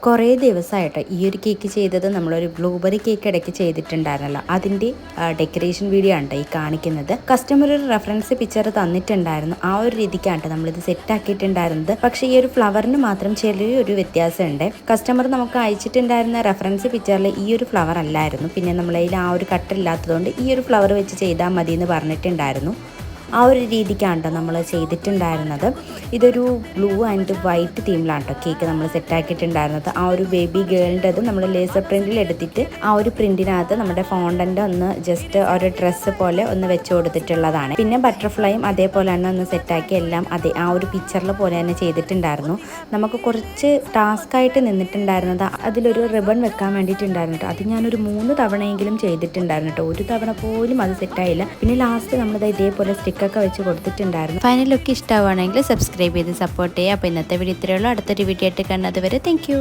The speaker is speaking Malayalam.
കുറേ ദിവസമായിട്ട് ഈ ഒരു കേക്ക് ചെയ്തത് നമ്മളൊരു ബ്ലൂബെറി കേക്ക് ഇടയ്ക്ക് ചെയ്തിട്ടുണ്ടായിരുന്നല്ലോ, അതിൻ്റെ ഡെക്കറേഷൻ വീഡിയോ ആണ് ഈ കാണിക്കുന്നത്. കസ്റ്റമർ ഒരു റെഫറൻസ് പിക്ചർ തന്നിട്ടുണ്ടായിരുന്നു. ആ ഒരു രീതിക്കാണ് നമ്മളിത് സെറ്റ് ആക്കിയിട്ടുണ്ടായിരുന്നത്. പക്ഷേ ഈ ഒരു ഫ്ലവറിന് മാത്രം ചെറിയൊരു വ്യത്യാസമുണ്ട്. കസ്റ്റമർ നമുക്ക് അയച്ചിട്ടുണ്ടായിരുന്ന റെഫറൻസ് പിക്ചറിൽ ഈ ഒരു ഫ്ലവർ അല്ലായിരുന്നു. പിന്നെ നമ്മളതിൽ ആ ഒരു കട്ടില്ലാത്തതുകൊണ്ട് ഈ ഒരു ഫ്ലവർ വെച്ച് ചെയ്താൽ മതി എന്ന് പറഞ്ഞിട്ടുണ്ടായിരുന്നു. ആ ഒരു രീതിക്കാണ് നമ്മൾ ചെയ്തിട്ടുണ്ടായിരുന്നത്. ഇതൊരു ബ്ലൂ ആൻഡ് വൈറ്റ് തീമിലാണ് കേട്ടോ കേക്ക് നമ്മൾ സെറ്റാക്കിയിട്ടുണ്ടായിരുന്നത്. ആ ഒരു ബേബി ഗേളിൻ്റെത് നമ്മൾ ലേസർ പ്രിൻറ്റിൽ എടുത്തിട്ട് ആ ഒരു പ്രിൻറ്റിനകത്ത് നമ്മുടെ ഫോണ്ടൻ്റ് ഒന്ന് ജസ്റ്റ് ഒരു ഡ്രസ്സ് പോലെ ഒന്ന് വെച്ച് കൊടുത്തിട്ടുള്ളതാണ്. പിന്നെ ബട്ടർഫ്ലൈയും അതേപോലെ തന്നെ ഒന്ന് സെറ്റാക്കി എല്ലാം ആ ഒരു പിക്ചറിൽ പോലെ തന്നെ ചെയ്തിട്ടുണ്ടായിരുന്നു. നമുക്ക് കുറച്ച് ടാസ്ക് ആയിട്ട് നിന്നിട്ടുണ്ടായിരുന്നത് അതിലൊരു റിബൺ വെക്കാൻ വേണ്ടിയിട്ടുണ്ടായിരുന്നു കേട്ടോ. അത് ഞാനൊരു 3 തവണയെങ്കിലും ചെയ്തിട്ടുണ്ടായിരുന്നു കേട്ടോ. ഒരു തവണ പോലും അത് സെറ്റായില്ല. പിന്നെ ലാസ്റ്റ് നമ്മളിത് ഇതേപോലെ സ്റ്റിക്കൊക്കെ വെച്ച് കൊടുത്തിട്ടുണ്ടായിരുന്നു. ഫൈനൽ ലുക്ക് ഇഷ്ടമാണെങ്കിൽ സബ്സ്ക്രൈബ് ചെയ്ത് സപ്പോർട്ട് ചെയ്യുക. അപ്പോൾ ഇന്നത്തെ വീഡിയോ ഇത്രയേ ഉള്ളൂ. അടുത്തൊരു വീഡിയോ ആയിട്ട് കാണുന്നത് വരെ താങ്ക് യു.